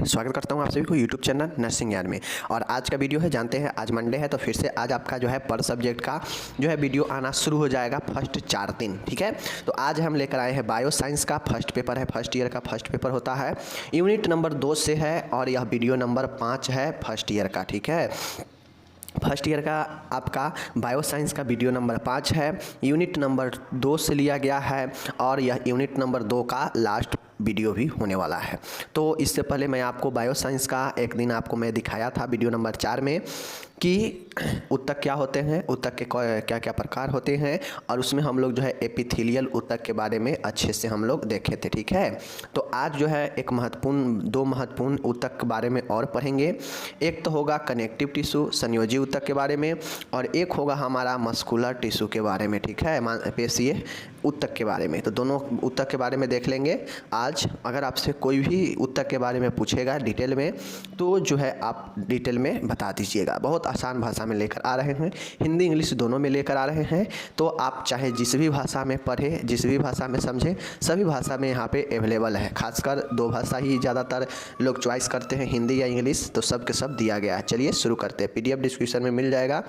नमस्कार, स्वागत करता हूं आप सभी को यूट्यूब चैनल नर्सिंग ज्ञान में। और आज का वीडियो है, जानते हैं आज मंडे है तो फिर से आज आपका जो है पर सब्जेक्ट का जो है वीडियो आना शुरू हो जाएगा फर्स्ट 4 दिन। ठीक है, तो आज हम लेकर आए हैं बायो साइंस का फर्स्ट पेपर है, फर्स्ट ईयर का फर्स्ट पेपर होता है, यूनिट नंबर 2 से है और यह वीडियो नंबर 5 है फर्स्ट ईयर का। ठीक है, फर्स्ट ईयर का आपका बायो साइंस का वीडियो नंबर 5 है, यूनिट नंबर 2 से लिया गया है और यह यूनिट नंबर 2 का लास्ट वीडियो भी होने वाला है। तो इससे पहले मैं आपको बायो साइंस का एक दिन आपको मैं दिखाया था वीडियो नंबर 4 में कि ऊतक क्या होते हैं, ऊतक के क्या क्या प्रकार होते हैं, और उसमें हम लोग जो है एपिथेलियल ऊतक के बारे में अच्छे से हम लोग देखे थे। ठीक है, तो आज जो है दो महत्वपूर्ण ऊतक के बारे में और पढ़ेंगे। एक तो होगा कनेक्टिव टिश्यू संयोजी ऊतक के बारे में, और एक होगा हमारा मस्कुलर टिश्यू के बारे में। ठीक है, पेशीय ऊतक के बारे में। तो दोनों ऊतक के बारे में देख लेंगे आज। अगर आपसे कोई भी ऊतक के बारे में पूछेगा डिटेल में तो जो है आप डिटेल में बता दीजिएगा। बहुत आसान भाषा में लेकर आ रहे हैं, हिंदी इंग्लिश दोनों में लेकर आ रहे हैं। तो आप चाहे जिस भी भाषा में पढ़े, जिस भी भाषा में समझें, सभी भाषा में यहाँ पे अवेलेबल है। खासकर 2 भाषा ही ज़्यादातर लोग चॉइस करते हैं, हिंदी या इंग्लिश, तो सब के सब दिया गया है। चलिए शुरू करते हैं, PDF डिस्क्रिप्शन में मिल जाएगा।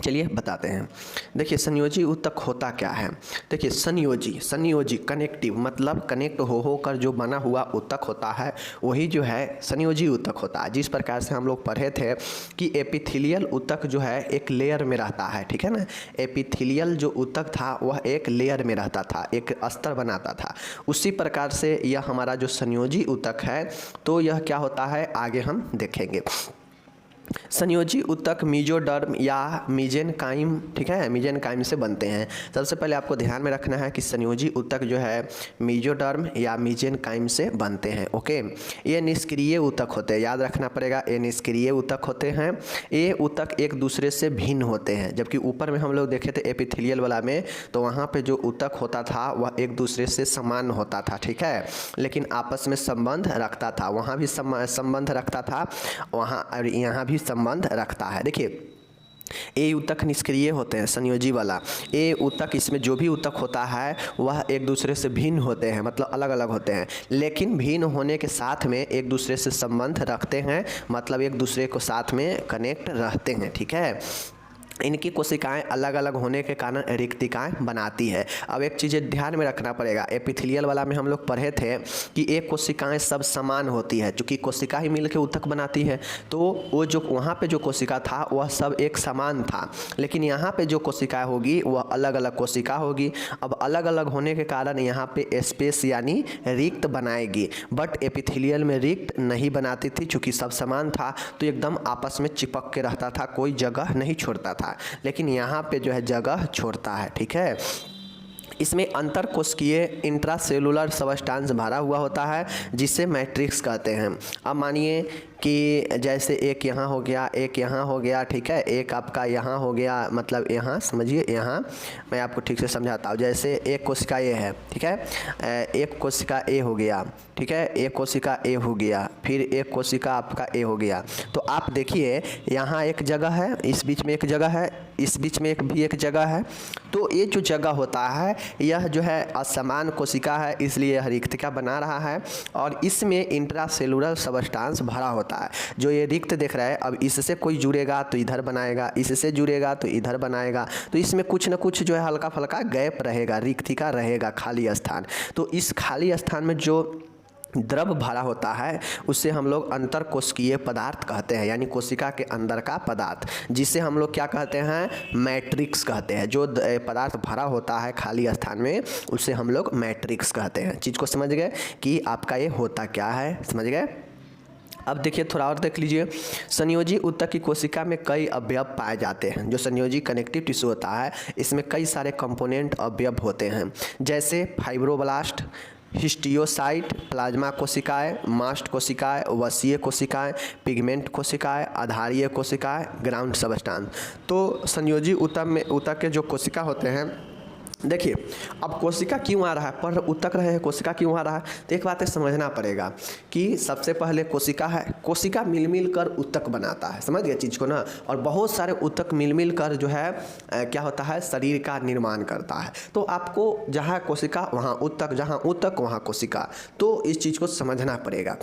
चलिए बताते हैं। देखिए संयोजी ऊतक होता क्या है। देखिए संयोजी कनेक्टिव मतलब कनेक्ट हो कर जो बना हुआ ऊतक होता है वही जो है संयोजी ऊतक होता है। जिस प्रकार से हम लोग पढ़े थे कि एपिथेलियल ऊतक जो है एक लेयर में रहता है। ठीक है ना, एपिथेलियल जो ऊतक था वह एक लेयर में रहता था, एक स्तर बनाता था। उसी प्रकार से यह हमारा जो संयोजी ऊतक है तो यह क्या होता है आगे हम देखेंगे। संयोजी ऊतक मेसोडर्म या मेसेनकाइम, ठीक है, मेसेनकाइम से बनते हैं। सबसे पहले आपको ध्यान में रखना है कि संयोजी ऊतक जो है मेसोडर्म या मेसेनकाइम से बनते हैं। ओके, ये निष्क्रिय ऊतक होते हैं, याद रखना पड़ेगा, ये निष्क्रिय ऊतक होते हैं। ये ऊतक एक दूसरे से भिन्न होते हैं। जबकि ऊपर में हम लोग देखे थे एपिथेलियल वाला में तो वहाँ पे जो ऊतक होता था वह एक दूसरे से समान होता था। ठीक है, लेकिन आपस में संबंध रखता था, वहाँ भी संबंध रखता था, वहाँ और यहाँ भी संबंध रखता है। देखिए ये ऊतक निष्क्रिय होते हैं, संयोजी वाला ये ऊतक, इसमें जो भी ऊतक होता है वह एक दूसरे से भिन्न होते हैं, मतलब अलग अलग होते हैं, लेकिन भिन्न होने के साथ में एक दूसरे से संबंध रखते हैं, मतलब एक दूसरे को साथ में कनेक्ट रहते हैं। ठीक है, इनकी कोशिकाएं अलग अलग होने के कारण रिक्तिकाएं बनाती है। अब एक चीज़ ध्यान में रखना पड़ेगा, एपिथेलियल वाला में हम लोग पढ़े थे कि एक कोशिकाएं सब समान होती है, क्योंकि कोशिका ही मिलकर ऊतक बनाती है। तो वो जो वहाँ पे जो कोशिका था वह सब एक समान था, लेकिन यहाँ पे जो कोशिका होगी वह अलग अलग कोशिका होगी। अब अलग अलग होने के कारण यहाँ पे स्पेस यानी रिक्त बनाएगी, बट एपिथेलियल में रिक्त नहीं बनाती थी, चूँकि सब समान था तो एकदम आपस में चिपक के रहता था, कोई जगह नहीं छोड़ता था। लेकिन यहाँ पे जो है जगह छोड़ता है। ठीक है, इसमें अंतर कोशिकीय इंट्रासेलुलर सबस्टेंस भरा हुआ होता है जिसे मैट्रिक्स कहते हैं। अब मानिए कि जैसे एक यहाँ हो गया, एक यहाँ हो गया, ठीक है, एक आपका यहाँ हो गया, मतलब यहाँ समझिए, यहाँ मैं आपको ठीक से समझाता हूँ। जैसे एक कोशिका ए है, ठीक है, एक कोशिका ए हो गया, ठीक है, एक कोशिका ए हो गया, फिर एक कोशिका आपका ए हो गया। तो आप देखिए यहाँ एक जगह है, इस बीच में एक जगह है, इस बीच में भी एक जगह है। तो ये जो जगह होता है यह जो है असमान कोशिका है, इसलिए यह रिक्तिका बना रहा है, और इसमें इंट्रासेलुलर सबस्टेंस भरा होता है। जो ये रिक्त देख रहा है, अब इससे कोई जुड़ेगा तो इधर बनाएगा, इससे जुड़ेगा तो इधर बनाएगा, तो इसमें कुछ न कुछ जो है हल्का फल्का गैप रहेगा, रिक्तिका रहेगा, खाली स्थान। तो इस खाली स्थान में जो द्रव भरा होता है उससे हम लोग अंतर कोशिकीय पदार्थ कहते हैं, यानी कोशिका के अंदर का पदार्थ, जिसे हम लोग क्या कहते हैं, मैट्रिक्स कहते हैं। जो पदार्थ भरा होता है खाली स्थान में उसे हम लोग मैट्रिक्स कहते हैं। चीज़ को समझ गए कि आपका ये होता क्या है, समझ गए। अब देखिए थोड़ा और देख लीजिए, संयोजी ऊतक की कोशिका में कई अवयव पाए जाते हैं। जो संयोजी कनेक्टिव टिश्यू होता है इसमें कई सारे कंपोनेंट अवयव होते हैं, जैसे फाइब्रोब्लास्ट, हिस्टियोसाइट, प्लाज्मा कोशिकाएं, मास्ट कोशिकाएं, वसीय कोशिकाएं, पिगमेंट कोशिकाएं, आधारीय कोशिकाएं, ग्राउंड सबस्टेंस। तो संयोजी ऊतक के जो कोशिका होते हैं, देखिए अब कोशिका क्यों आ रहा है, पर ऊतक रहे हैं, कोशिका क्यों आ रहा है, तो एक बात है समझना पड़ेगा कि सबसे पहले कोशिका है, कोशिका मिल कर ऊतक बनाता है, समझ गए चीज़ को ना। और बहुत सारे ऊतक मिल कर जो है क्या होता है, शरीर का निर्माण करता है। तो आपको जहाँ कोशिका वहाँ ऊतक, जहाँ ऊतक वहाँ कोशिका, तो इस चीज़ को समझना पड़ेगा।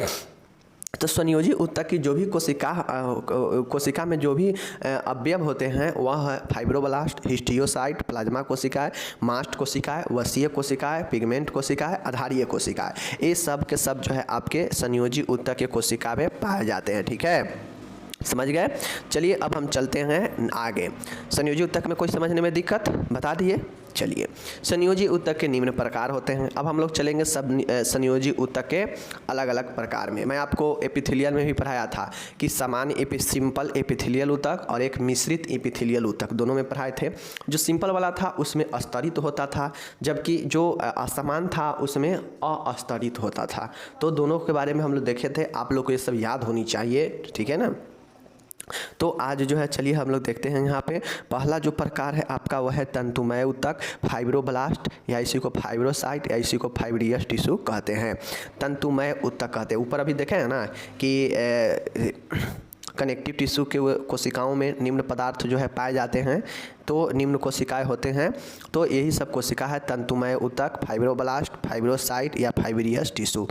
तो संयोजी ऊतक की जो भी कोशिका में जो भी अवयव होते हैं वह है फाइब्रोब्लास्ट, हिस्टियोसाइट, प्लाज्मा कोशिकाएं, मास्ट कोशिकाएं, वसीय कोशिकाएं, पिगमेंट कोशिकाएं, आधारीय कोशिकाएं। ये सब के सब जो है आपके संयोजी ऊतक के कोशिका में पाए जाते हैं। ठीक है, समझ गए। चलिए अब हम चलते हैं आगे। संयोजी ऊतक में कोई समझने में दिक्कत बता दिए। चलिए, संयोजी ऊतक के निम्न प्रकार होते हैं। अब हम लोग चलेंगे सब संयोजी ऊतक के अलग अलग प्रकार में। मैं आपको एपिथेलियल में भी पढ़ाया था कि सामान्य सिंपल एपिथेलियल ऊतक और एक मिश्रित एपिथेलियल ऊतक, दोनों में पढ़ाए थे। जो सिंपल वाला था उसमें अस्तरित होता था, जबकि जो असमान था उसमें अस्तरित होता था। तो दोनों के बारे में हम लोग देखे थे, आप लोग को ये सब याद होनी चाहिए। ठीक है ना। तो आज जो है चलिए हम लोग देखते हैं यहाँ पे पहला जो प्रकार है आपका वह है तंतुमय ऊतक, फाइब्रोब्लास्ट, या इसी को फाइब्रोसाइट या इसी को फाइब्रियस टिश्यू कहते हैं। तंतुमय ऊतक कहते हैं। ऊपर अभी देखे हैं ना कि कनेक्टिव टिश्यू के कोशिकाओं में निम्न पदार्थ जो है पाए जाते हैं, तो निम्न कोशिकाएं होते हैं। तो यही सब कोशिका है तंतुमय ऊतक, फाइब्रोब्लास्ट, फाइब्रोसाइट या फाइब्रियस टिश्यू।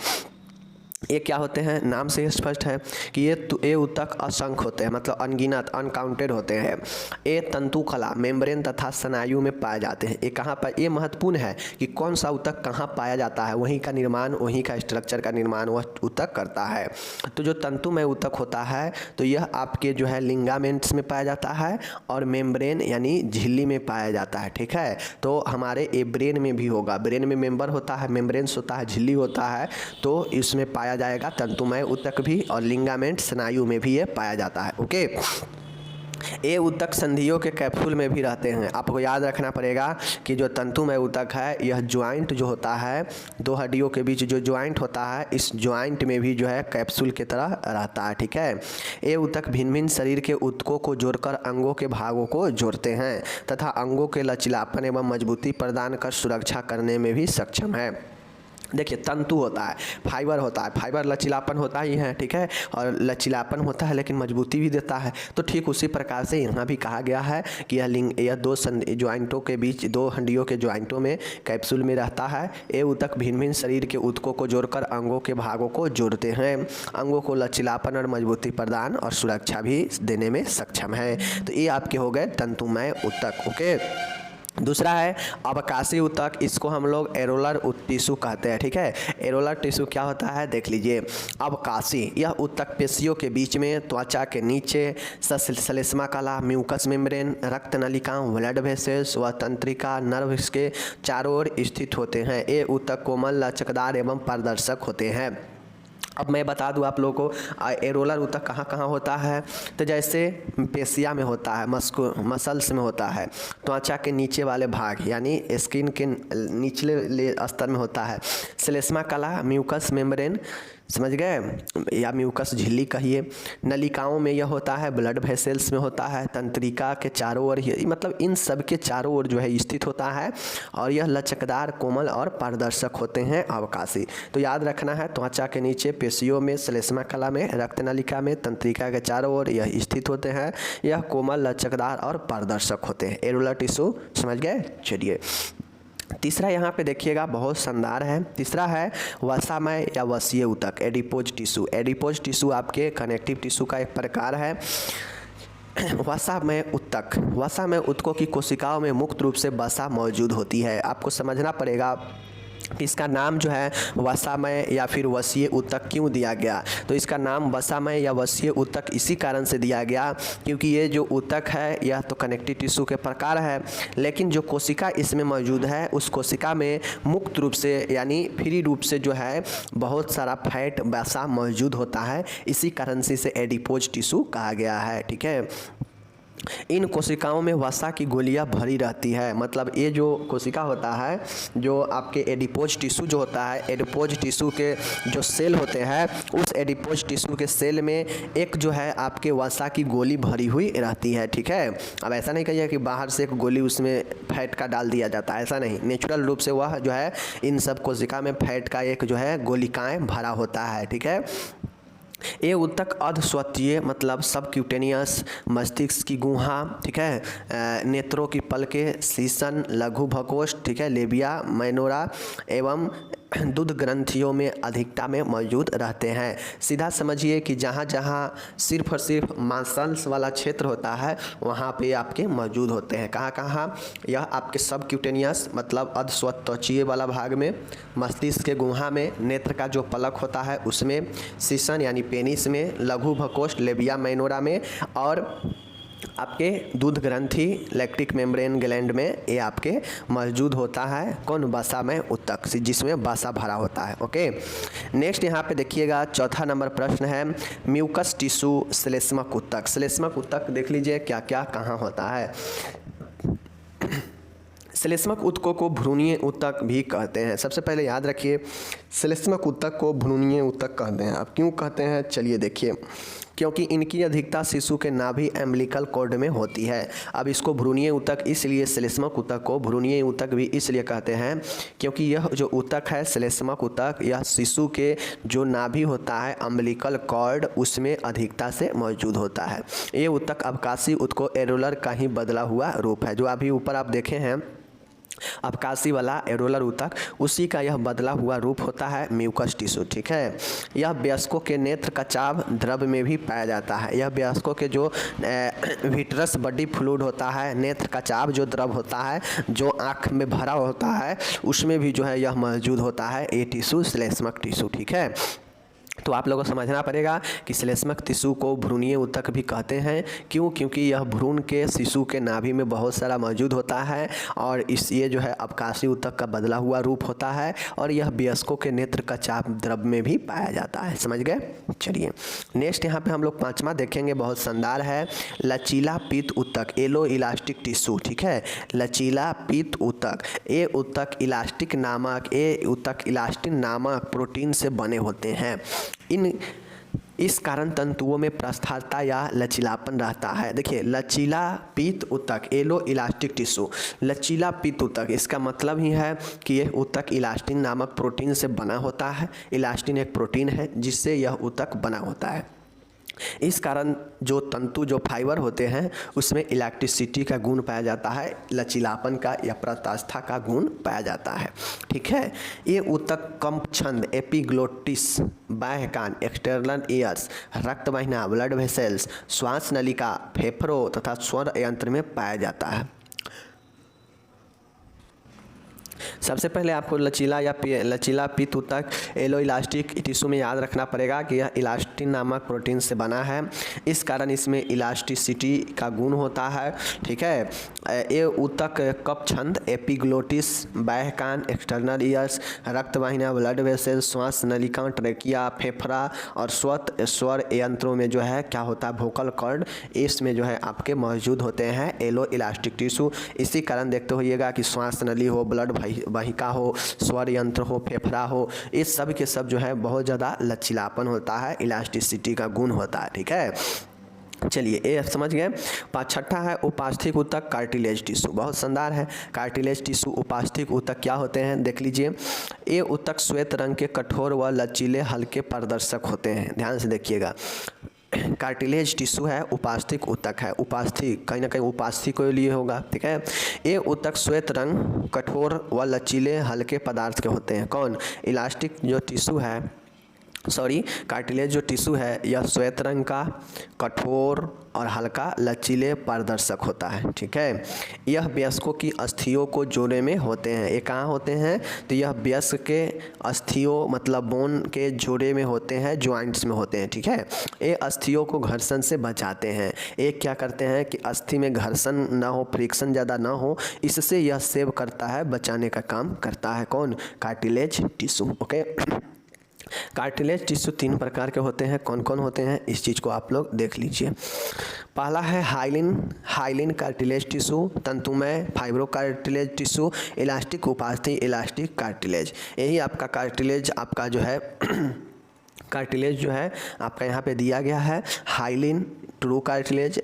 ये क्या होते हैं, नाम से स्पष्ट है कि ये ऊतक असंख्य होते हैं, मतलब अनगिनत, अनकाउंटेड होते हैं। ये तंतुकला, मेम्ब्रेन तथा स्नायु में पाए जाते हैं। ये कहाँ पर, ये महत्वपूर्ण है कि कौन सा ऊतक कहाँ पाया जाता है, वहीं का निर्माण, वहीं का स्ट्रक्चर का निर्माण वह ऊतक करता है। तो जो तंतुमय ऊतक होता है तो यह आपके जो है लिंगामेंट्स में पाया जाता है और मेम्ब्रेन यानी झिल्ली में पाया जाता है। ठीक है, तो हमारे ये ब्रेन में भी होगा, ब्रेन में मेम्बर होता है, मेम्ब्रेन्स होता है, झिल्ली होता है, तो इसमें पाया जाएगा तंतुमय ऊतक भी, और लिंगामेंट स्नायु में भी ये पाया जाता है। ओके, ये ऊतक संधियों के कैप्सूल में भी रहते हैं। आपको याद रखना पड़ेगा कि जो तंतुमय ऊतक है यह ज्वाइंट जो होता है, दो हड्डियों के बीच जो ज्वाइंट होता है, इस ज्वाइंट में भी जो है कैप्सूल की तरह रहता है। ठीक है, ये ऊतक भिन्न भिन्न शरीर के ऊतकों को जोड़कर अंगों के भागों को जोड़ते हैं तथा अंगों के लचीलापन एवं मजबूती प्रदान कर सुरक्षा करने में भी सक्षम है। देखिए, तंतु होता है, फाइबर होता है, फाइबर लचीलापन होता ही है। ठीक है, और लचीलापन होता है लेकिन मजबूती भी देता है। तो ठीक उसी प्रकार से यहाँ भी कहा गया है कि यह दो ज्वाइंटों के बीच, दो हड्डियों के ज्वाइंटों में कैप्सूल में रहता है। ये ऊतक भिन्न भिन्न शरीर के ऊतकों को जोड़कर अंगों के भागों को जोड़ते हैं, अंगों को लचीलापन और मजबूती प्रदान और सुरक्षा भी देने में सक्षम है। तो ये आपके हो गए तंतुमय ऊतक। ओके, दूसरा है अवकाशी ऊतक, इसको हम लोग एरोलर टिश्यू कहते हैं। ठीक है, एरोलर टिश्यू क्या होता है देख लीजिए। अवकाशी, यह ऊतक पेशियों के बीच में, त्वचा के नीचे, श्लेष्मा कला, म्यूकस मेम्ब्रेन, रक्त नलिका, ब्लड वेसल्स व तंत्रिका नर्व्स के चारों ओर स्थित होते हैं। ये ऊतक कोमल, लचकदार एवं पारदर्शक होते हैं। अब मैं बता दूं आप लोगों को एरोलर ऊतक कहाँ कहाँ होता है। तो जैसे पेशिया में होता है, मसल्स में होता है, त्वचा के नीचे वाले भाग यानी स्किन के निचले स्तर में होता है, श्लेष्मा कला, म्यूकस मेम्ब्रेन, समझ गए, या म्यूकस झिल्ली कहिए, नलिकाओं में यह होता है, ब्लड वेसल्स में होता है, तंत्रिका के चारों ओर, मतलब इन सब के चारों ओर जो है स्थित होता है। और यह लचकदार, कोमल और पारदर्शक होते हैं अवकाशी। तो याद रखना है, त्वचा के नीचे, पेशियों में, श्लेष्मा कला में, रक्त नलिका में, तंत्रिका के चारों ओर यह स्थित होते हैं। यह कोमल, लचकदार और पारदर्शक होते हैं, एरोलर टिश्यू। समझ गए। चलिए, तीसरा यहाँ पे देखिएगा, बहुत शानदार है। तीसरा है वसामय या वसीय ऊतक, एडिपोज टिश्यू। एडिपोज टिश्यू आपके कनेक्टिव टिश्यू का एक प्रकार है। वसामय ऊतक, वसामय ऊतकों की कोशिकाओं में मुक्त रूप से वसा मौजूद होती है। आपको समझना पड़ेगा कि इसका नाम जो है वसामय या फिर वसीय ऊतक क्यों दिया गया। तो इसका नाम वसामय या वसीय ऊतक इसी कारण से दिया गया क्योंकि ये जो ऊतक है यह तो कनेक्टिव टिश्यू के प्रकार है, लेकिन जो कोशिका इसमें मौजूद है उस कोशिका में मुक्त रूप से यानी फ्री रूप से जो है बहुत सारा फैट, वसा मौजूद होता है। इसी कारण से इसे एडिपोज टिश्यू कहा गया है। ठीक है, इन कोशिकाओं में वसा की गोलियां भरी रहती है। मतलब ये जो कोशिका होता है, जो आपके एडिपोज टिश्यू जो होता है, एडिपोज टिश्यू के जो सेल होते हैं, उस एडिपोज टिश्यू के सेल में एक जो है आपके वसा की गोली भरी हुई रहती है। ठीक है, अब ऐसा नहीं कहिए कि बाहर से एक गोली उसमें फैट का डाल दिया जाता है, ऐसा नहीं। नेचुरल रूप से वह जो है इन सब कोशिका में फैट का एक जो है गोलिकाएँ भरा होता है। ठीक है, ये ऊतक अधस्वतीय मतलब सबक्यूटेनियस, मस्तिष्क की गुहा, ठीक है, नेत्रों की पलकें, शीशन, लघु भकोष्ठ, ठीक है, लेबिया, मैनोरा एवं दूध ग्रंथियों में अधिकता में मौजूद रहते हैं। सीधा समझिए कि जहाँ जहाँ सिर्फ और सिर्फ मसल्स वाला क्षेत्र होता है वहाँ पे आपके मौजूद होते हैं। कहाँ कहाँ? यह आपके सबक्यूटेनियस मतलब अर्धस्वत्वचीय वाला भाग में, मस्तिष्क के गुहा में, नेत्र का जो पलक होता है उसमें, सीसन यानी पेनिस में, लघु भकोष्ठ लेबिया माइनोरा में, और आपके दूध ग्रंथि लैक्टिक मेम्ब्रेन ग्लैंड में ये आपके मौजूद होता है। कौन? वसा में ऊतक, जिसमें वसा भरा होता है। ओके, नेक्स्ट यहाँ पे देखिएगा चौथा नंबर प्रश्न है म्यूकस टिश्यू श्लेष्मक ऊतक। श्लेष्मक ऊतक देख लीजिए क्या क्या कहाँ होता है। श्लेष्मक ऊतकों को भ्रूणीय ऊतक भी कहते हैं। सबसे पहले याद रखिए श्लेष्मक ऊतक को भ्रूणीय ऊतक कहते हैं। अब क्यों कहते हैं चलिए देखिए, क्योंकि इनकी अधिकता शिशु के नाभि एम्बिलिकल कॉर्ड में होती है। अब इसको भ्रूणीय ऊतक इसलिए, श्लेष्मक ऊतक को भ्रूणीय ऊतक भी इसलिए कहते हैं क्योंकि यह जो ऊतक है श्लेष्मक ऊतक, यह शिशु के जो नाभि होता है एम्बिलिकल कॉर्ड उसमें अधिकता से मौजूद होता है। ये ऊतक अवकाशी ऊतकों एरोलर का ही बदला हुआ रूप है। जो अभी ऊपर आप देखे हैं अवकाशी वाला एरोलर ऊतक, उसी का यह बदला हुआ रूप होता है म्यूकस टिश्यू। ठीक है, यह वयस्कों के नेत्र कचाव द्रव में भी पाया जाता है। यह वयस्कों के जो विट्रस बॉडी फ्लूइड होता है, नेत्र कचाव जो द्रव होता है जो आँख में भरा होता है उसमें भी जो है यह मौजूद होता है ये टिश्यू श्लेष्मक टिश्यू। ठीक है, तो आप लोगों को समझना पड़ेगा कि श्लेष्मक टिश्यू को भ्रूणीय ऊतक भी कहते हैं। क्यों? क्योंकि यह भ्रूण के शिशु के नाभि में बहुत सारा मौजूद होता है और ये जो है अवकाशी ऊतक का बदला हुआ रूप होता है और यह वयस्कों के नेत्र कचाव द्रव में भी पाया जाता है। समझ गए? चलिए नेक्स्ट यहाँ पे हम लोग पांचवा देखेंगे, बहुत शानदार है, लचीला पीत ऊतक, एलो इलास्टिक टिश्यू। ठीक है, लचीला पीत ऊतक, ये ऊतक इलास्टिन नामक प्रोटीन से बने होते हैं। इस कारण तंतुओं में प्रस्थारता या लचीलापन रहता है। देखिए लचीला पीत ऊतक, एलो इलास्टिक टिश्यू, लचीला पीत ऊतक, इसका मतलब ही है कि यह ऊतक इलास्टिन नामक प्रोटीन से बना होता है। इलास्टिन एक प्रोटीन है जिससे यह ऊतक बना होता है। इस कारण जो तंतु जो फाइबर होते हैं उसमें इलेक्ट्रिसिटी का गुण पाया जाता है, लचीलापन का या प्रत्यास्था का गुण पाया जाता है। ठीक है, ये ऊतक कंप छंद, एपिग्लोटिस, बाह्य कान, एक्सटर्नल ईयर्स, रक्त वाहिनी, ब्लड वेसल्स, श्वास नलिका, फेफड़ों तथा स्वर यंत्र में पाया जाता है। सबसे पहले आपको लचीला पीत ऊतक एलो इलास्टिक टिश्यू में याद रखना पड़ेगा कि यह इलास्टिन नामक प्रोटीन से बना है। इस कारण इसमें इलास्टिसिटी का गुण होता है। ठीक है, ये ऊतक कप छंद, एपिग्लोटिस, बाह्य कान, एक्सटर्नल ईयर्स, रक्त वाहिनी, ब्लड वेसल्स, श्वास नलिका, ट्रेकिया, फेफड़ा और स्वर यंत्रों में जो है क्या होता है, वोकल कॉर्ड, इसमें जो है आपके मौजूद होते हैं एलो इलास्टिक टिश्यू। इसी कारण देखते होइएगा कि श्वास नली हो, ब्लड वाहिका हो, स्वर यंत्र हो, फेफड़ा हो, इस सब के सब जो है बहुत ज़्यादा लचीलापन होता है, इलास्टिसिटी का गुण होता है। ठीक है, चलिए ये समझ गए। छठा है उपास्थिक ऊतक, कार्टिलेज टिश्यू, बहुत शानदार है। कार्टिलेज टिश्यू, उपास्थिक ऊतक क्या होते हैं देख लीजिए। ये ऊतक श्वेत रंग के कठोर व लचीले हल्के पारदर्शक होते हैं। ध्यान से देखिएगा, कार्टिलेज टिश्यू है, उपास्थिक ऊतक है। उपास्थिक कहीं ना कहीं उपास्थिक के लिए होगा। ठीक है, ये ऊतक श्वेत रंग, कठोर व लचीले हल्के पदार्थ के होते हैं। कौन? इलास्टिक जो टिश्यू है, कार्टिलेज जो टिश्यू है यह श्वेत रंग का, कठोर और हल्का लचीले पारदर्शक होता है। ठीक है, यह वयस्कों की अस्थियों को जोड़े में होते हैं। ये कहाँ होते हैं? तो यह वयस्क के अस्थियों मतलब बोन के जोड़े में होते हैं, ज्वाइंट्स में होते हैं। ठीक है, ये अस्थियों को घर्षण से बचाते हैं। ये क्या करते हैं कि अस्थि में घर्षण ना हो, फ्रिक्शन ज़्यादा ना हो, इससे यह सेव करता है, बचाने का काम करता है। कौन? Cartilage tissue. Okay, cartilage tissue 3 प्रकार के होते हैं। कौन कौन होते हैं इस चीज़ को आप लोग देख लीजिए। पहला है हाइलिन कार्टिलेज टिश्यू, तंतुमय फाइब्रो कार्टिलेज टिश्यू, इलास्टिक उपास्थि इलास्टिक कार्टिलेज। यही आपका कार्टिलेज आपका जो है कार्टिलेज जो है आपका यहाँ पे दिया गया है। हाइलिन ट्रू कार्टिलेज,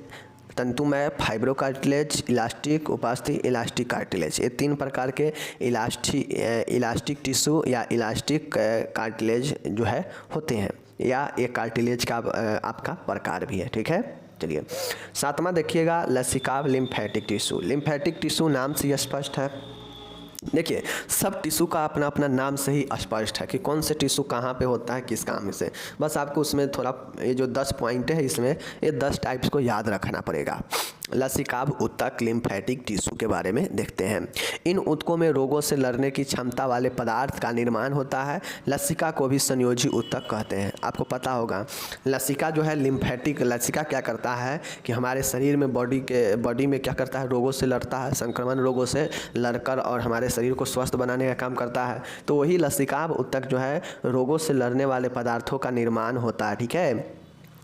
तंतुमय फाइब्रो कार्टिलेज, इलास्टिक उपास्थि इलास्टिक कार्टिलेज, ये 3 प्रकार के इलास्टिक टिश्यू या इलास्टिक कार्टिलेज जो है होते हैं, या ये कार्टिलेज का आपका प्रकार भी है। ठीक है, चलिए 7वां देखिएगा लसिका लिम्फेटिक टिश्यू। लिम्फेटिक टिश्यू नाम से स्पष्ट है देखिए, सब टिश्यू का अपना अपना नाम से ही स्पष्ट है कि कौन से टिश्यू कहाँ पे होता है, किस काम से। बस आपको उसमें थोड़ा ये जो 10 पॉइंट है इसमें ये 10 टाइप्स को याद रखना पड़ेगा। लसिकाभ ऊतक लिम्फेटिक टिश्यू के बारे में देखते हैं। इन ऊतकों में रोगों से लड़ने की क्षमता वाले पदार्थ का निर्माण होता है। लसिका को भी संयोजी ऊतक कहते हैं। आपको पता होगा लसिका जो है लिम्फेटिक, लसिका क्या करता है कि हमारे शरीर में बॉडी में क्या करता है, रोगों से लड़ता है, संक्रमण रोगों से लड़कर और हमारे शरीर को स्वस्थ बनाने का काम करता है। तो वही लसिकाभ ऊतक जो है रोगों से लड़ने वाले पदार्थों का निर्माण होता है। ठीक है,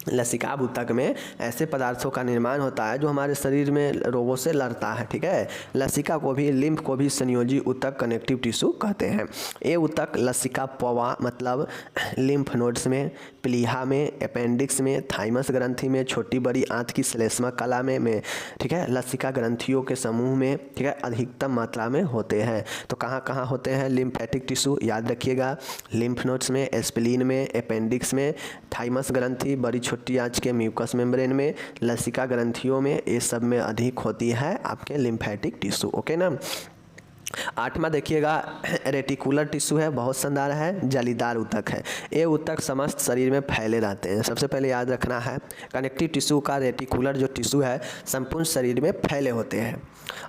लसिकाभ ऊतक में ऐसे पदार्थों का निर्माण होता है जो हमारे शरीर में रोगों से लड़ता है। ठीक है, लसिका को भी, लिम्फ को भी संयोजी ऊतक कनेक्टिव टिश्यू कहते हैं। ये ऊतक लसिका पवा मतलब लिम्फ नोड्स में, प्लीहा में, अपेंडिक्स में, थाइमस ग्रंथि में, छोटी बड़ी आंत की श्लेष्मा कला में ठीक है, लसिका ग्रंथियों के समूह में, ठीक है, अधिकतम मात्रा में होते हैं। तो कहाँ कहाँ होते हैं लिम्फेटिक टिश्यू, याद रखिएगा, लिम्फ नोड्स में, स्प्लीन में, अपेंडिक्स में, थाइमस ग्रंथि, बड़ी छोटी आंच के म्यूकस मेम्ब्रेन में, लसिका ग्रंथियों में, ये सब में अधिक होती है आपके लिम्फेटिक टिश्यू। ओके ना। 8वां देखिएगा रेटिकुलर टिश्यू है, बहुत शानदार है, जालीदार ऊतक है। ये ऊतक समस्त शरीर में फैले रहते हैं। सबसे पहले याद रखना है कनेक्टिव टिश्यू का रेटिकुलर जो टिश्यू है संपूर्ण शरीर में फैले होते हैं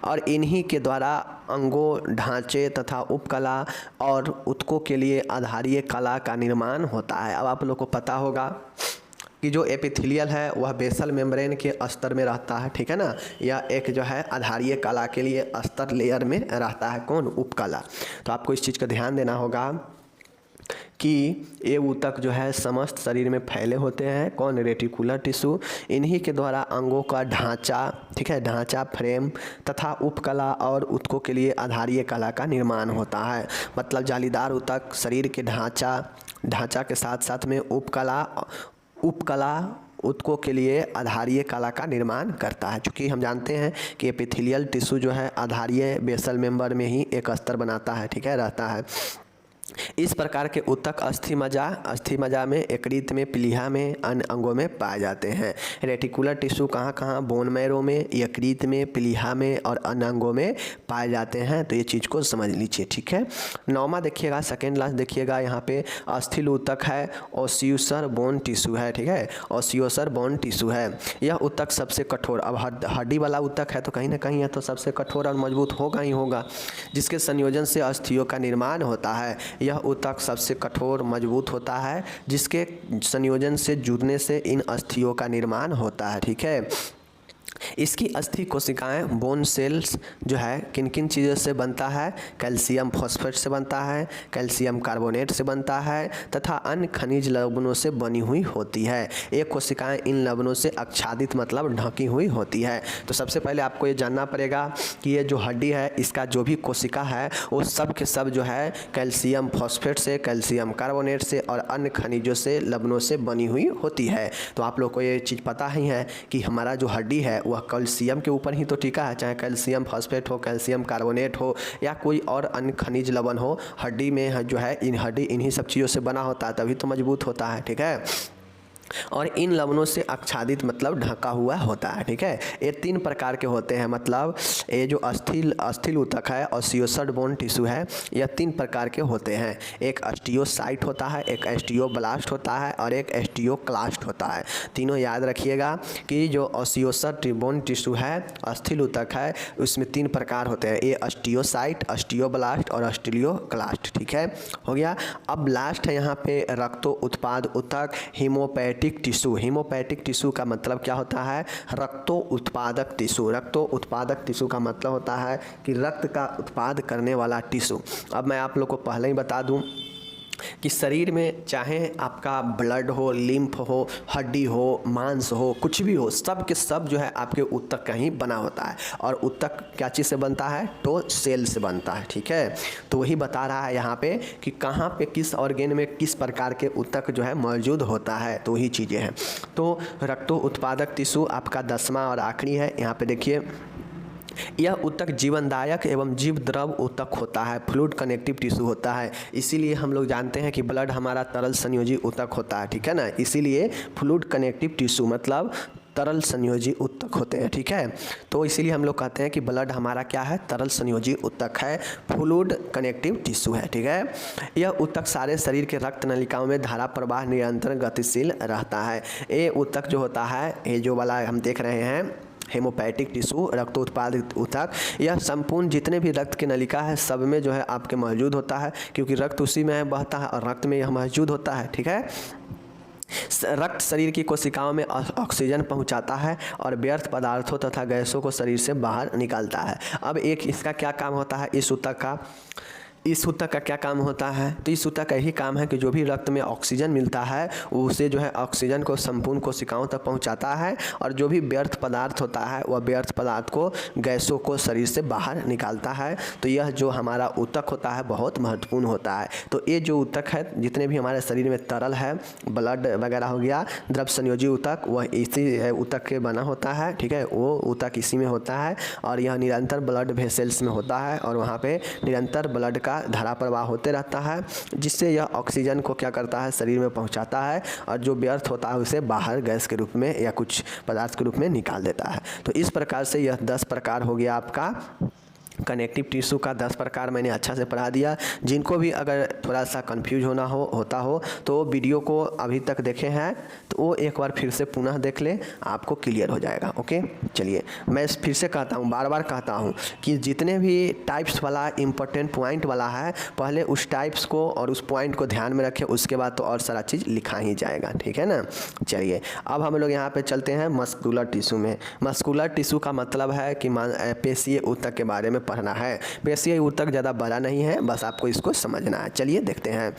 और इन्हीं के द्वारा अंगों, ढांचे तथा उपकला और ऊतकों के लिए आधारीय कला का निर्माण होता है। अब आप लोग को पता होगा कि जो एपिथेलियल है वह बेसल मेम्ब्रेन के स्तर में रहता है। ठीक है ना, या एक जो है आधारीय कला के लिए स्तर लेयर में रहता है, कौन, उपकला। तो आपको इस चीज़ का ध्यान देना होगा कि ये ऊतक जो है समस्त शरीर में फैले होते हैं, कौन, रेटिकुलर टिश्यू। इन्हीं के द्वारा अंगों का ढांचा, ठीक है, ढांचा, फ्रेम तथा उपकला और ऊतकों के लिए आधारीय कला का निर्माण होता है। मतलब जालीदार ऊतक शरीर के ढांचा के साथ साथ में उपकला ऊतकों के लिए आधारीय कला का निर्माण करता है। चूँकि हम जानते हैं कि एपिथेलियल टिश्यू जो है आधारीय बेसल मेंबर में ही एक स्तर बनाता है, ठीक है, रहता है। इस प्रकार के ऊतक अस्थि मज्जा में, यकृत में, प्लीहा में, अन्य अंगों में पाए जाते हैं। रेटिकुलर टिश्यू कहाँ कहाँ, बोन मैरो में, यकृत में, प्लीहा में और अन्य अंगों में पाए जाते हैं। तो ये चीज़ को समझ लीजिए। ठीक है, 9वां देखिएगा, सेकेंड लास्ट देखिएगा, यहाँ पे अस्थिल ऊतक है, ओसियोसर बोन टिश्यू है। ठीक है, ओसियोसर बोन टिश्यू है। यह ऊतक सबसे कठोर, अब हड्डी वाला ऊतक है तो कहीं ना कहीं है तो सबसे कठोर और मजबूत होगा ही होगा, जिसके संयोजन से अस्थियों का निर्माण होता है। यह ऊतक सबसे कठोर मजबूत होता है, जिसके संयोजन से जुड़ने से इन अस्थियों का निर्माण होता है। ठीक है, इसकी अस्थि कोशिकाएं, बोन सेल्स जो है किन किन चीज़ों से बनता है, कैल्शियम फॉस्फेट से बनता है, कैल्शियम कार्बोनेट से बनता है तथा अन्य खनिज लवणों से बनी हुई होती है। ये कोशिकाएं इन लवणों से आच्छादित मतलब ढकी हुई होती है। तो सबसे पहले आपको ये जानना पड़ेगा कि ये जो हड्डी है इसका जो भी कोशिका है वो सब के सब जो है कैल्शियम फॉस्फेट से, कैल्शियम कार्बोनेट से और अन्य खनिजों से, लवणों से बनी हुई होती है। तो आप लोग को ये चीज़ पता ही है कि हमारा जो हड्डी है वह कैल्शियम के ऊपर ही तो टिका है, चाहे कैल्शियम फॉस्फेट हो, कैल्शियम कार्बोनेट हो या कोई और अन्य खनिज लवण हो, हड्डी में जो है हड्डी इन्हीं सब चीज़ों से बना होता है, तभी तो मजबूत होता है। ठीक है, और इन लवणों से आच्छादित मतलब ढका हुआ होता है। ठीक है, ये 3 प्रकार के होते हैं। मतलब ये जो अस्थिल ऊतक है, ओसियोसर बोन टिश्यू है, यह 3 प्रकार के होते हैं। एक अस्टियोसाइट होता है, एक एस्टियोब्लास्ट होता है और एक एस्टियोक्लास्ट होता है। तीनों याद रखिएगा कि जो ओसियोसर बोन टिश्यू है, अस्थिल ऊतक है, उसमें 3 प्रकार होते हैं। ये अस्टियोसाइट, अस्टियोब्लास्ट और एस्टियोक्लास्ट। ठीक है, हो गया। अब लास्ट है यहाँ पे रक्तो उत्पाद ऊतक, हीमोपैथिक टिश्यू। हीमोपैथिक टिश्यू का मतलब क्या होता है, रक्तो उत्पादक टिश्यू। रक्तो उत्पादक टिश्यू का मतलब होता है कि रक्त का उत्पाद करने वाला टिश्यू। अब मैं आप लोग को पहले ही बता दूं कि शरीर में चाहे आपका ब्लड हो, लिम्फ हो, हड्डी हो, मांस हो, कुछ भी हो, सब के सब जो है आपके ऊतक का ही बना होता है। और ऊतक क्या चीज़ से बनता है, तो सेल से बनता है। ठीक है, तो वही बता रहा है यहाँ पे कि कहाँ पे किस ऑर्गेन में किस प्रकार के ऊतक जो है मौजूद होता है, तो वही चीज़ें हैं। तो रक्तो उत्पादक टिश्यू आपका 10वां और आखिरी है। यहाँ पे देखिए, यह ऊतक जीवनदायक एवं जीव द्रव ऊतक होता है, फ्लूइड कनेक्टिव टिश्यू होता है। इसीलिए हम लोग जानते हैं कि ब्लड हमारा तरल संयोजी ऊतक होता है। ठीक है ना, इसीलिए फ्लूइड कनेक्टिव टिश्यू मतलब तरल संयोजी ऊतक होते हैं, ठीक है। तो इसीलिए हम लोग कहते हैं कि ब्लड हमारा क्या है, तरल संयोजी ऊतक है, फ्लूइड कनेक्टिव टिश्यू है, ठीक है। यह ऊतक सारे शरीर के रक्त नलिकाओं में धारा प्रवाह निरंतर गतिशील रहता है। ये ऊतक जो होता है, ये जो वाला हम देख रहे हैं हेमोपैटिक टिश्यू, रक्त उत्पादित ऊतक, यह संपूर्ण जितने भी रक्त की नलिका है सब में जो है आपके मौजूद होता है, क्योंकि रक्त उसी में बहता है और रक्त में यह मौजूद होता है, ठीक है। रक्त शरीर की कोशिकाओं में ऑक्सीजन पहुंचाता है और व्यर्थ पदार्थों तथा गैसों को शरीर से बाहर निकालता है। अब एक इसका क्या काम होता है, इस ऊतक का क्या काम होता है, तो इस ऊतक का यही काम है कि जो भी रक्त में ऑक्सीजन मिलता है उसे जो है ऑक्सीजन को संपूर्ण कोशिकाओं तक पहुंचाता है और जो भी व्यर्थ पदार्थ होता है वह व्यर्थ पदार्थ को गैसों को शरीर से बाहर निकालता है। तो यह जो हमारा ऊतक होता है बहुत महत्वपूर्ण होता है। तो ये जो ऊतक है, जितने भी हमारे शरीर में तरल है, ब्लड वगैरह हो गया, द्रव संयोजी ऊतक, वह इसी ऊतक के बना होता है, ठीक है। वो ऊतक इसी में होता है और यह निरंतर ब्लड वेसल्स में होता है और वहाँ पे निरंतर ब्लड का धारा प्रवाह होते रहता है, जिससे यह ऑक्सीजन को क्या करता है, शरीर में पहुंचाता है और जो व्यर्थ होता है उसे बाहर गैस के रूप में या कुछ पदार्थ के रूप में निकाल देता है। तो इस प्रकार से यह 10 प्रकार हो गया आपका कनेक्टिव टिश्यू का। 10 प्रकार मैंने अच्छा से पढ़ा दिया। जिनको भी अगर थोड़ा सा कंफ्यूज होता हो तो वीडियो को अभी तक देखे हैं तो वो एक बार फिर से पुनः देख ले, आपको क्लियर हो जाएगा। ओके, चलिए मैं फिर से कहता हूँ, बार बार कहता हूँ कि जितने भी टाइप्स वाला इम्पोर्टेंट पॉइंट वाला है, पहले उस टाइप्स को और उस पॉइंट को ध्यान में रखें, उसके बाद तो और सारा चीज़ लिखा ही जाएगा, ठीक है ना। चलिए अब हम लोग यहाँ पे चलते हैं मस्कुलर टिश्यू में। मस्कुलर टिश्यू का मतलब है कि पेशीय ऊतक के बारे में पढ़ना है। पेशीय ऊतक ज़्यादा बड़ा नहीं है, बस आपको इसको समझना है। चलिए देखते हैं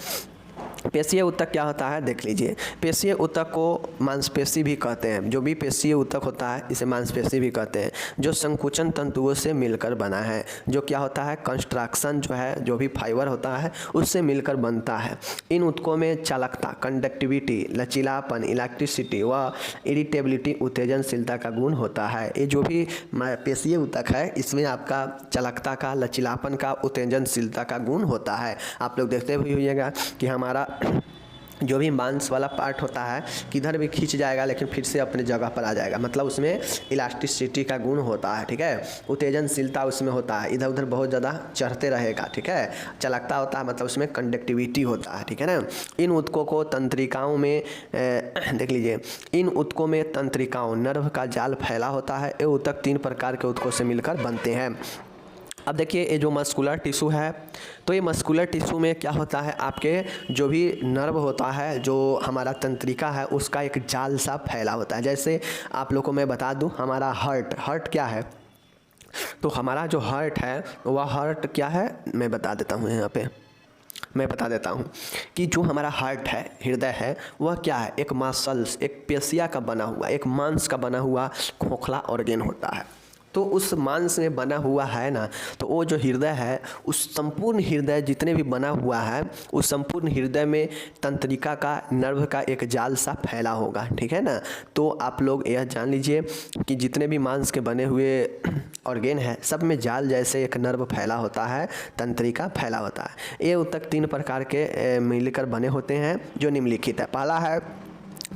पेशीय ऊतक क्या होता है, देख लीजिए। पेशीय ऊतक को मांसपेशी भी कहते हैं। जो भी पेशीय ऊतक होता है इसे मांसपेशी भी कहते हैं, जो संकुचन तंतुओं से मिलकर बना है। जो क्या होता है, कंस्ट्रक्शन जो है, जो भी फाइबर होता है उससे मिलकर बनता है। इन ऊतकों में चालकता, कंडक्टिविटी, लचीलापन, इलेक्ट्रिसिटी व इरिटेबिलिटी, उत्तेजनशीलता का गुण होता है। ये जो भी पेशीय ऊतक है इसमें आपका चालकता का, लचीलापन का, उत्तेजनशीलता का गुण होता है। आप लोग देखते हुए होइएगा कि हमारा जो भी मांस वाला पार्ट होता है किधर भी खींच जाएगा लेकिन फिर से अपने जगह पर आ जाएगा, मतलब उसमें इलास्टिसिटी का गुण होता है, ठीक है। उत्तेजनशीलता उसमें होता है, इधर उधर बहुत ज़्यादा चढ़ते रहेगा, ठीक है। चालकता होता है मतलब उसमें कंडक्टिविटी होता है, ठीक है ना। इन ऊतकों को तंत्रिकाओं में देख लीजिए, इन ऊतकों में तंत्रिकाओं, नर्व का जाल फैला होता है। ये ऊतक 3 प्रकार के ऊतकों से मिलकर बनते हैं। अब देखिए ये जो मस्कुलर टिश्यू है, तो ये मस्कुलर टिश्यू में क्या होता है, आपके जो भी नर्व होता है, जो हमारा तंत्रिका है, उसका एक जाल सा फैला होता है। जैसे आप लोगों को मैं बता दूं, हमारा हार्ट क्या है, तो हमारा जो हार्ट है वह हार्ट क्या है, मैं बता देता हूँ यहाँ पे, मैं बता देता हूँ कि जो हमारा हार्ट है, हृदय है, वह क्या है, एक मसल्स, एक पेशिया का बना हुआ, एक मांस का बना हुआ खोखला ऑर्गेन होता है। तो उस मांस में बना हुआ है ना, तो वो जो हृदय है, उस संपूर्ण हृदय जितने भी बना हुआ है, उस संपूर्ण हृदय में तंत्रिका का, नर्व का एक जाल सा फैला होगा, ठीक है ना। तो आप लोग यह जान लीजिए कि जितने भी मांस के बने हुए ऑर्गेन है सब में जाल जैसे एक नर्व फैला होता है, तंत्रिका फैला होता है। ये ऊतक 3 प्रकार के मिलकर बने होते हैं जो निम्नलिखित है। पहला है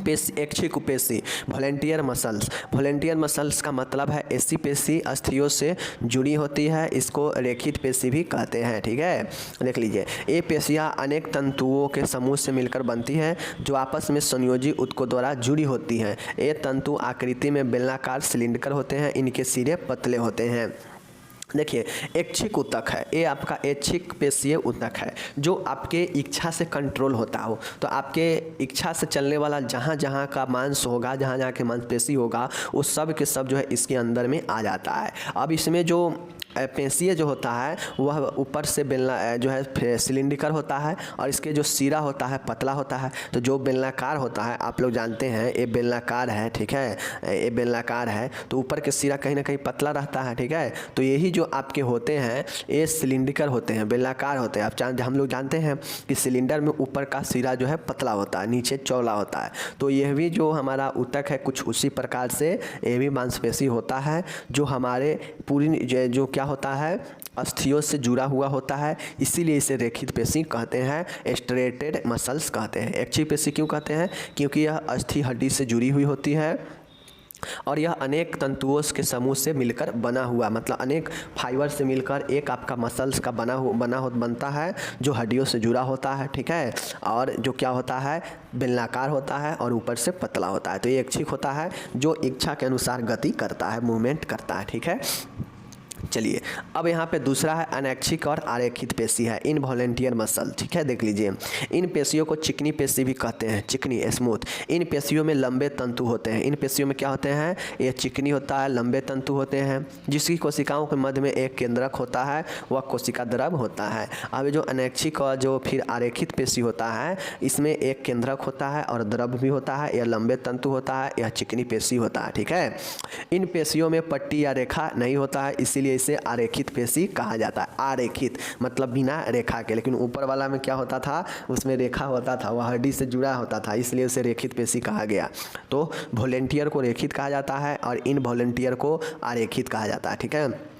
ऐच्छिक पेशी, वॉलेंटियर मसल्स। वॉलेंटियर मसल्स का मतलब है ऐसी पेशी अस्थियों से जुड़ी होती है, इसको रेखित पेशी भी कहते हैं, ठीक है। देख लीजिए, ये पेशियाँ अनेक तंतुओं के समूह से मिलकर बनती है जो आपस में संयोजी ऊतकों द्वारा जुड़ी होती हैं। ये तंतु आकृति में बेलनाकार सिलिंडर होते हैं, इनके सिरे पतले होते हैं। देखिए ऐच्छिक ऊतक है, ये आपका ऐच्छिक पेशीय ऊतक है जो आपके इच्छा से कंट्रोल होता हो। तो आपके इच्छा से चलने वाला जहाँ जहाँ का मांस होगा, जहाँ जहाँ के मांसपेशी होगा, वो सब के सब जो है इसके अंदर में आ जाता है। अब इसमें जो पेशीय जो होता है वह ऊपर से बेलना जो है सिलिंडर होता है और इसके जो सिरा होता है पतला होता है। तो जो बेलनाकार होता है, आप लोग जानते हैं ये बेलनाकार है, ठीक है, ये बेलनाकार है, तो ऊपर के सिरा कहीं ना कहीं पतला रहता है, ठीक है। तो यही जो आपके होते हैं ये सिलिंडर होते हैं, बेलनाकार होते हैं। हम लोग जानते हैं कि सिलिंडर में ऊपर का सिरा जो है पतला होता है, नीचे चौड़ा होता है। तो यह भी जो हमारा ऊतक है कुछ उसी प्रकार से ये भी मांसपेशी होता है जो हमारे पूरी जो क्या होता है, अस्थियों से जुड़ा हुआ होता है, इसीलिए इसे रेखित पेशी कहते हैं, स्ट्रेटेड मसल्स कहते हैं। ऐच्छिक पेशी क्यों कहते हैं, क्योंकि यह अस्थि हड्डी से जुड़ी हुई होती है और यह अनेक तंतुओं के समूह से मिलकर बना हुआ, मतलब अनेक फाइबर से मिलकर एक आपका मसल्स का बनता है जो हड्डियों से जुड़ा होता है, ठीक है। और जो क्या होता है, बेलनाकार होता है और ऊपर से पतला होता है। तो ये ऐच्छिक होता है जो इच्छा के अनुसार गति करता है, मूवमेंट करता है, ठीक है। चलिए अब यहाँ पे दूसरा है अनैच्छिक और आरेखित पेशी है, इनवॉलेंटियर मसल, ठीक है। देख लीजिए, इन पेशियों को चिकनी पेशी भी कहते हैं, चिकनी स्मूथ। इन पेशियों में लंबे तंतु होते हैं। इन पेशियों में क्या होते हैं, ये चिकनी होता है, लंबे तंतु होते हैं, जिसकी कोशिकाओं के मध्य में एक केंद्रक होता है, वह कोशिका द्रव होता है। अब जो अनैच्छिक और जो फिर आरेखित पेशी होता है, इसमें एक केंद्रक होता है और द्रव भी होता है, यह लंबे तंतु होता है, यह चिकनी पेशी होता है, ठीक है। इन पेशियों में पट्टी या रेखा नहीं होता है, इसीलिए इसे आरेखित पेशी कहा जाता है। आरेखित मतलब बिना रेखा के, लेकिन ऊपर वाला में क्या होता था, उसमें रेखा होता था, वह हड्डी से जुड़ा होता था, इसलिए उसे रेखित पेशी कहा गया। तो वॉलेंटियर को रेखित कहा जाता है और इन वॉलेंटियर को आरेखित कहा जाता है, ठीक है।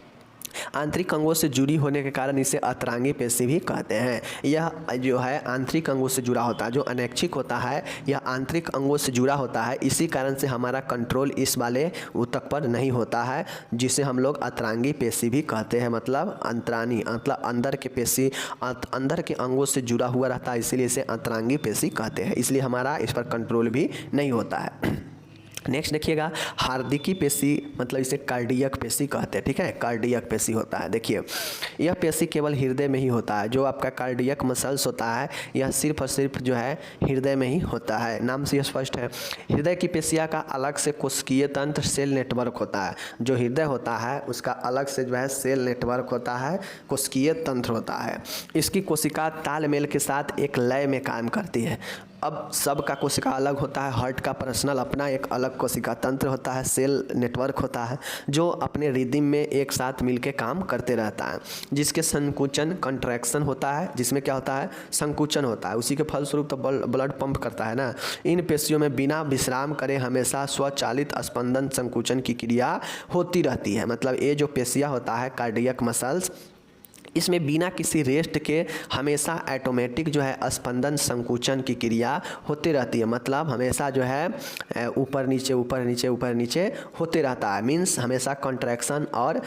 आंतरिक अंगों से जुड़ी होने के कारण इसे अतरांगी पेशी भी कहते हैं। यह जो है आंतरिक अंगों से जुड़ा होता है। जो अनैच्छिक होता है यह आंतरिक अंगों से जुड़ा होता है, इसी कारण से हमारा कंट्रोल इस वाले ऊतक पर नहीं होता है, जिसे हम लोग अतरांगी पेशी भी कहते हैं। मतलब अंतरानी मतलब अंदर के पेशी अंदर के अंगों से जुड़ा हुआ रहता है, इसीलिए इसे अतरांगी पेशी कहते हैं। इसलिए हमारा इस पर कंट्रोल भी नहीं होता है। नेक्स्ट देखिएगा, हार्दिकी पेशी मतलब इसे कार्डियक पेशी कहते हैं, ठीक है। कार्डियक पेशी होता है, देखिए यह पेशी केवल हृदय में ही होता है। जो आपका कार्डियक मसल्स होता है यह सिर्फ और सिर्फ जो है हृदय में ही होता है, नाम से यह स्पष्ट है। हृदय की पेशियाँ का अलग से कोशिकीय तंत्र सेल नेटवर्क होता है। जो हृदय होता है उसका अलग से जो है सेल नेटवर्क होता है, कोशिकीय तंत्र होता है। इसकी कोशिका तालमेल के साथ एक लय में काम करती है। अब सबका कोशिका अलग होता है, हार्ट का पर्सनल अपना एक अलग कोशिका तंत्र होता है, सेल नेटवर्क होता है, जो अपने रिदम में एक साथ मिलके काम करते रहता है, जिसके संकुचन कंट्रैक्शन होता है, जिसमें क्या होता है, संकुचन होता है। उसी के फलस्वरूप तो ब्लड पंप करता है ना। इन पेशियों में बिना विश्राम करे हमेशा स्वचालित स्पंदन संकुचन की क्रिया होती रहती है। मतलब ये जो पेशियाँ होता है कार्डियक मसल्स, इसमें बिना किसी रेस्ट के हमेशा ऑटोमेटिक जो है स्पंदन संकुचन की क्रिया होती रहती है। मतलब हमेशा जो है ऊपर नीचे ऊपर नीचे ऊपर नीचे होते रहता है। मीन्स हमेशा कॉन्ट्रैक्शन और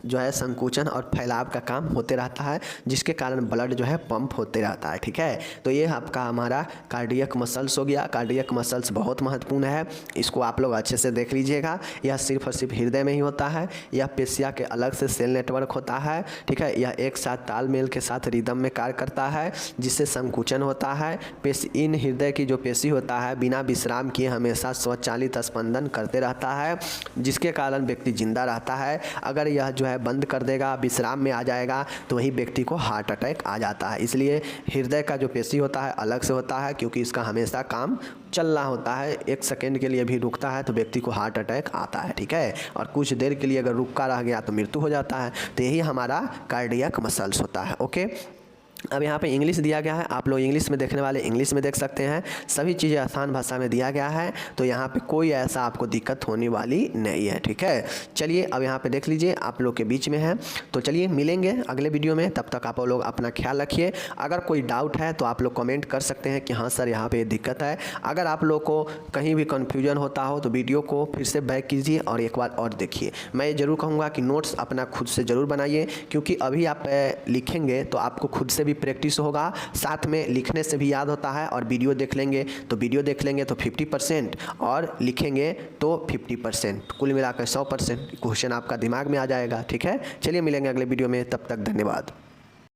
जो है संकुचन और फैलाव का काम होते रहता है, जिसके कारण ब्लड जो है पंप होते रहता है, ठीक है। तो ये आपका हमारा कार्डियक मसल्स हो गया। कार्डियक मसल्स बहुत महत्वपूर्ण है, इसको आप लोग अच्छे से देख लीजिएगा। यह सिर्फ और सिर्फ हृदय में ही होता है। यह पेशिया के अलग से सेल नेटवर्क होता है, ठीक है। यह एक साथ तालमेल के साथ रिदम में कार्य करता है, जिससे संकुचन होता है। इन हृदय की जो पेशी होता है बिना विश्राम किए हमेशा स्वचालित स्पंदन करते रहता है, जिसके कारण व्यक्ति जिंदा रहता है। अगर यह जो है बंद कर देगा, विश्राम में आ जाएगा, तो वही व्यक्ति को हार्ट अटैक आ जाता है। इसलिए हृदय का जो पेशी होता है अलग से होता है, क्योंकि इसका हमेशा काम चल रहा होता है। एक सेकेंड के लिए भी रुकता है तो व्यक्ति को हार्ट अटैक आता है, ठीक है। और कुछ देर के लिए अगर रुका रह गया तो मृत्यु हो जाता है। तो यही हमारा कार्डियक मसल्स होता है, ओके। अब यहाँ पे इंग्लिश दिया गया है, आप लोग इंग्लिश में देखने वाले इंग्लिश में देख सकते हैं। सभी चीज़ें आसान भाषा में दिया गया है, तो यहाँ पे कोई ऐसा आपको दिक्कत होने वाली नहीं है, ठीक है। चलिए अब यहाँ पे देख लीजिए, आप लोग के बीच में है। तो चलिए मिलेंगे अगले वीडियो में, तब तक आप लोग अपना ख्याल रखिए। अगर कोई डाउट है तो आप लोग कमेंट कर सकते हैं कि हाँ सर यहाँ पर दिक्कत है। अगर आप लोग को कहीं भी कन्फ्यूजन होता हो तो वीडियो को फिर से बैक कीजिए और एक बार और देखिए। मैं ये ज़रूर कहूँगा कि नोट्स अपना खुद से ज़रूर बनाइए, क्योंकि अभी आप लिखेंगे तो आपको खुद से प्रैक्टिस होगा, साथ में लिखने से भी याद होता है। और वीडियो देख लेंगे तो 50% और लिखेंगे तो 50%, कुल मिलाकर 100% क्वेश्चन आपका दिमाग में आ जाएगा, ठीक है। चलिए मिलेंगे अगले वीडियो में, तब तक धन्यवाद।